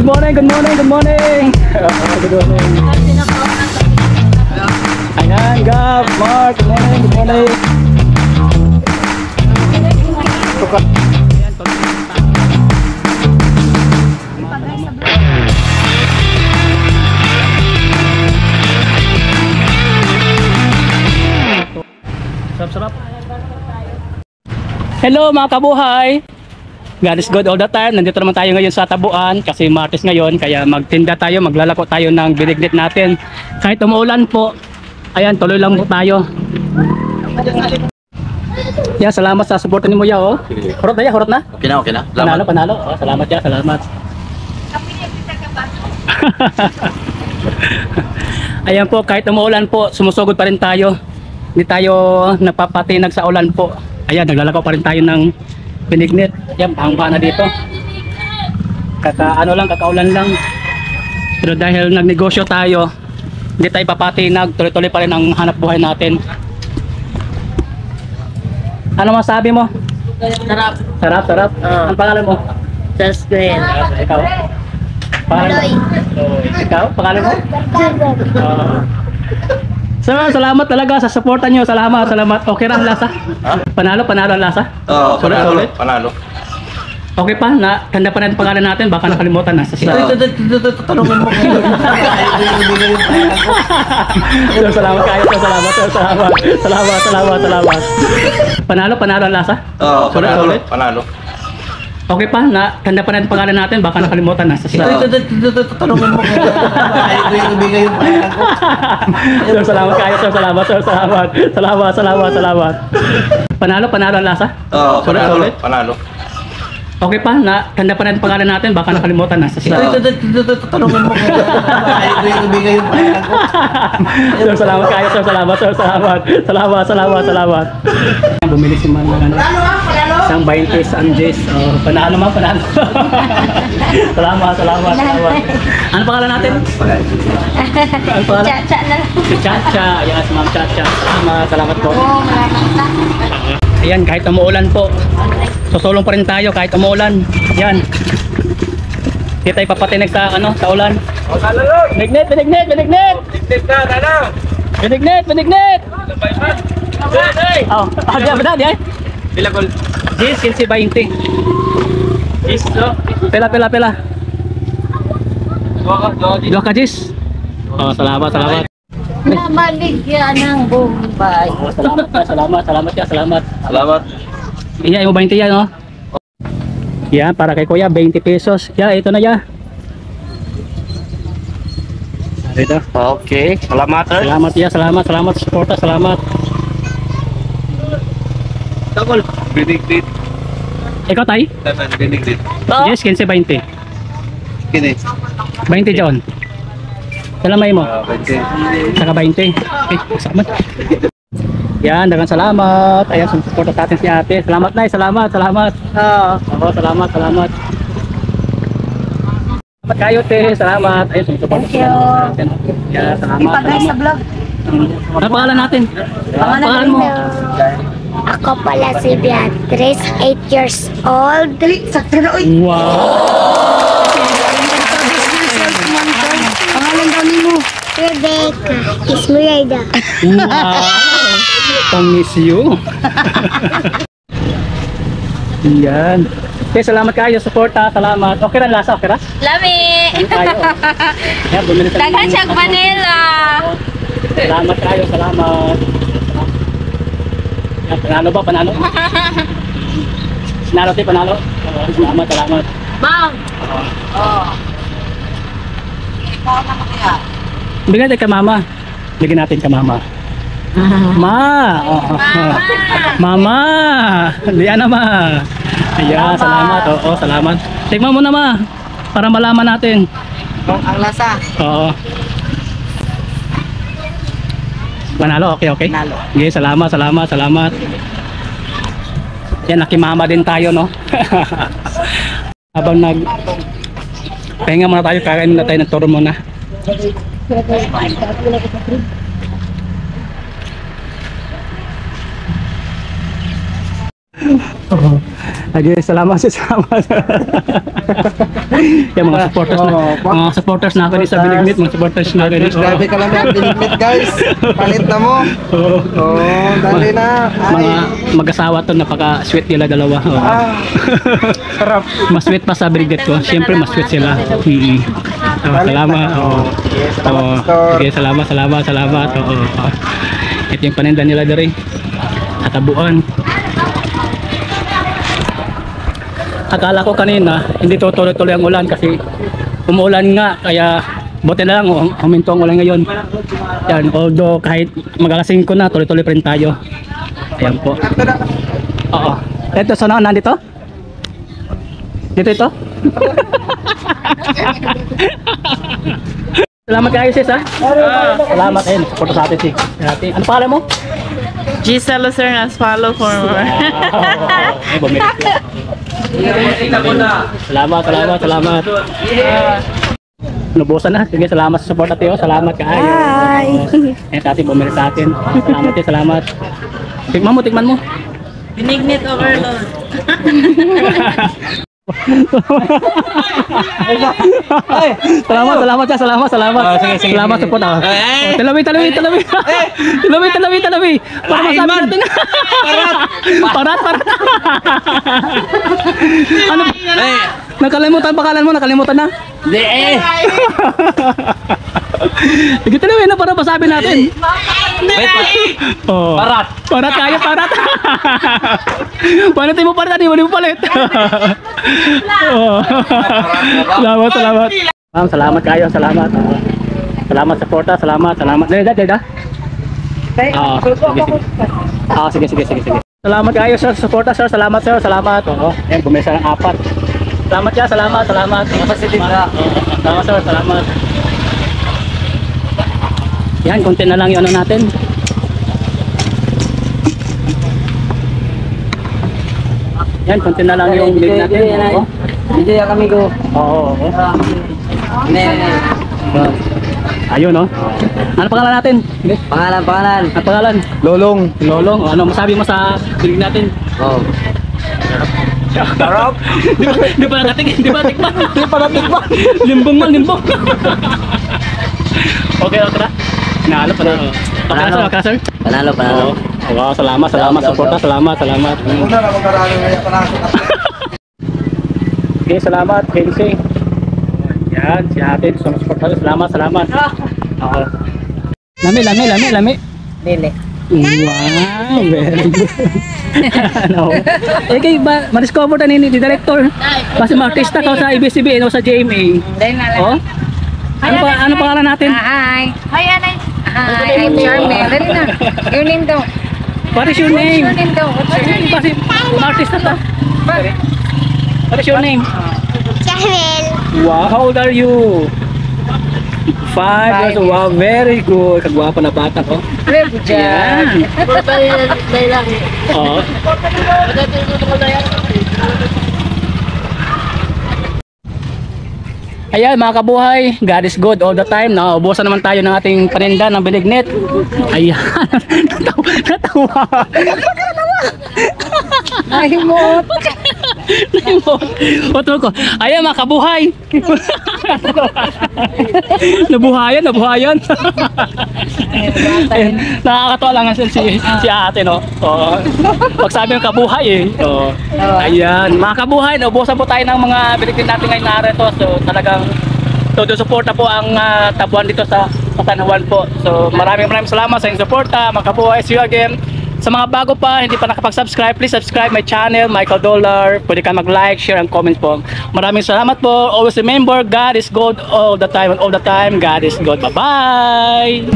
Good morning, good morning, good morning. Good morning. Ayan, Gab, Mark, good morning, good morning. Sarap-sarap. Hello mga kabuhay. God is good all the time. Nandito naman tayo ngayon sa Tabuan kasi Martes ngayon, kaya magtinda tayo, maglalako tayo ng binignit natin. Kahit umuulan po, ayan, tuloy lang po tayo. Yeah, salamat sa suporta ni Muya, oh. Hurot na ya, hurot na? Okay na, okay na. Panalo, panalo. Oh, salamat ya, salamat. Ayan po, kahit umuulan po, sumusugod pa rin tayo. Hindi tayo napapatinag sa ulan po. Ayan, naglalako pa rin tayo ng binignit. Yan, pangba na dito. Kakaulan lang. Pero dahil nagnegosyo tayo, hindi tayo papatinag, tuloy-tuloy pa rin ang hanap buhay natin. Ano masabi mo? Sarap. Sarap, sarap. Ang pangalan mo? Just green. Ikaw? Pangalan mo? Ikaw? Pangalan mo? Salamat talaga sa suporta nyo. Salamat, salamat. Okay lang lasa? Panalo, panalo ang lasa? Oo, panalo, Sulit? panalo. Okay pa, tanda pa rin ang pangalan natin, baka nakalimutan na sa sila. Tanungin mo kayo. So, salamat kayo, so, salamat, so, salamat. Salamat, salamat, salamat. Panalo, panalo ang lasa? Oo, panalo, Sulit? panalo. Okay pa, tanda pa rin ang pangalan natin, baka nakalimutan na sa sila. Tanungin mo kayo. Ibigay yung pangalan ko. So, salamat kayo, so, salamat, so, salamat. Salamat, salamat, salamat. Panalo, panalo ang lasa? Oo, panalo, Sulit? panalo. Okay pa, tanda pa rin ang pangalan natin, baka nakalimutan na sa sila. Tanungin mo kayo. Ibigay yung pangalan ko. So, salamat kayo, so, salamat, so, salamat. Salamat, salamat, salamat. Bumili si Man ng isang 20 Sanjis. Oh, panalo man, panalo. Salamat, salamat, salamat. Ano pangalan natin? Ano pangalan? Chacha na lang. Si Chacha. Yes, Ma'am Chacha. Salamat, salamat po. Oo, maraming. Ayan, kahit umuulan po, susulong pa rin tayo kahit umuulan. Yan. Hindi tayo papatinig sa sa ulan. Binignit, binignit, binignit. Binignit, binignit. Oh, dia dia. Pila gol? Jis, 15-20. Is, no? Pela, pela, pela. Dua ka, Jis. Oh, salamat, salamat. Namaligyan ng Bombay. Oh, salamat, salamat, salamat ya, salamat. Salamat. Iya, yung 20 yan, oh. Yan, para kay Kuya, 20 pesos. Ya, ito na ya. Ito. Okay, salamat. Salamat ya, salamat, salamat sa suporta, salamat. Double. Benedict. Ikaw tay? Benedict. Yes, 15-20. Kini. 20 John. Salamay mo. 20. Saka 20. Salamat. Yan, dagang salamat. Ayan, suporta sa atin si ate. Salamat na, salamat, salamat. Oo, salamat, salamat. Salamat kayo, te. Salamat. Ayun, suporta sa atin. Yan, salamat, Ipagay sa salamat. vlog. Ano pangalan natin? Pangalan mo? Ako pala si Beatrice, 8 years old. Sakto na, uy. Wow! Pangalan daw ni mo. Rebecca Ismeralda. Wow! Pang-miss you. Yan. Okay, salamat kayo. Suporta, salamat. Okay rin lasa, okay rin? Lami. Ano tayo? Yan, bumili tayo. Dagan siya Manila. Salamat kayo, salamat. Yan, panalo ba? Panalo? Panalo tayo, panalo. Salamat, salamat. Ma'am. Oh. Ikaw naman kaya. Bigyan tayo kay mama. Bigyan natin kay mama. Ma! Oh, Mama! Diyan na ma. Ayan, salamat. Oo, salamat. Tignan mo na ma. Para malaman natin. Ang lasa. Oo. Panalo, okay, okay. Panalo. Okay, salamat, salamat, salamat. Yan, nakimama din tayo, no? Habang pahinga muna tayo, kakain muna tayo ng toro muna. Again, salamat sa salamat. Yung mga supporters na ako din sa Binignit, mga supporters na ako din. Grabe ka lang na Binignit guys. Palit na mo. Dali na. Mga mag-asawa to, napaka-sweet nila dalawa. Sarap. Mas sweet pa sa Binignit ko. Siyempre, mas sweet sila. Salamat. Sige, salamat. Ito yung paninda nila dari. Katabuan. Akala ko kanina hindi tutuloy-tuloy ang ulan kasi umuulan nga, kaya buti na lang huminto ang ulan ngayon. Yan, although kahit mag-alasing ko na, tuloy-tuloy pa rin tayo. Ayan po. Oo. Ito, sana nandito? Dito ito? Salamat kayo sis ha. Salamat ayun, support sa atin sis. Ano pangalan mo? Gisa Lucernas, follow for more. Ay, bumili ko. Salamat. Nubusan na. Sige, salamat sa support natin. Salamat kayo. Hi! Eh, sa atin, bumili sa atin. Salamat. Tikman mo. Binignit overload. Salamat. Sige. Salamat support ako. Talabi. Para masabi natin. Parat. Ano? Nakalimutan na? Hindi Sige, talabi na para masabi natin. Parat. Parat. Palit mo palit, hindi mo palit. Salamat. Ma'am, salamat kayo, salamat. Salamat sa porta, salamat. Dada. Sige. Salamat kayo sir, sa suporta sir, salamat. Ayan, bumili siya ng 4. Salamat siya, salamat. Salamat sir, salamat. Yan, konti na lang yung ano natin. Yan, konti na lang yung bid natin. Hindi kami ko. Oo. Ne. Ayun, no? Ano pangalan natin? Pangalan. Ano pangalan? Lolong. Lolong. Ano masabi mo sa bid natin? Oh. Sarap. Di pa natikman. Limbong. Okay na. Nalo pa na. Okay na sir. Panalo. Wow, salamat. Suporta, salamat. Okay, salamat. Kenzie. Yan, si ate. Sumusuporta. Salamat. Oo. Lami. Lili. Wow, very good. Ano? Kay ba ma-discover ta ni director. Kasi ma-artista ka sa ABS-CBN o sa GMA. Oh? Ano pangalan natin? Hi, Anay. Hi, I'm Charmaine. Dali na. Your name daw. What is your name? Your name daw. What's your name? Kasi ma-artista ta. What is your name? Chahel. Wow, how old are you? 5 years old. Wow, very good. Kagwapa na bata ko. Yan. Oo. Ayan mga kabuhay, God is good all the time. Naubusan naman tayo ng ating paninda ng Binignit. Ayan. Natawa. Nahimot. Otro ko. Ayan mga kabuhay. Nabuhayan. Ayan, nakakatawa lang si ate, no? Oo. Pag sabi ng kabuhay Oo. Ayan, mga kabuhay, naubusan po tayo ng mga Binignit natin ngayon narito. So talagang todo suporta po ang tabuan dito sa Tanawan po. So maraming salamat sa inyong suporta, mga kabuhay. See you again. Sa mga bago pa, hindi pa nakapag-subscribe, please subscribe my channel, Michael Dollar. Pwede ka mag-like, share, and comment po. Maraming salamat po. Always remember, God is good all the time, and all the time, God is good. Bye-bye!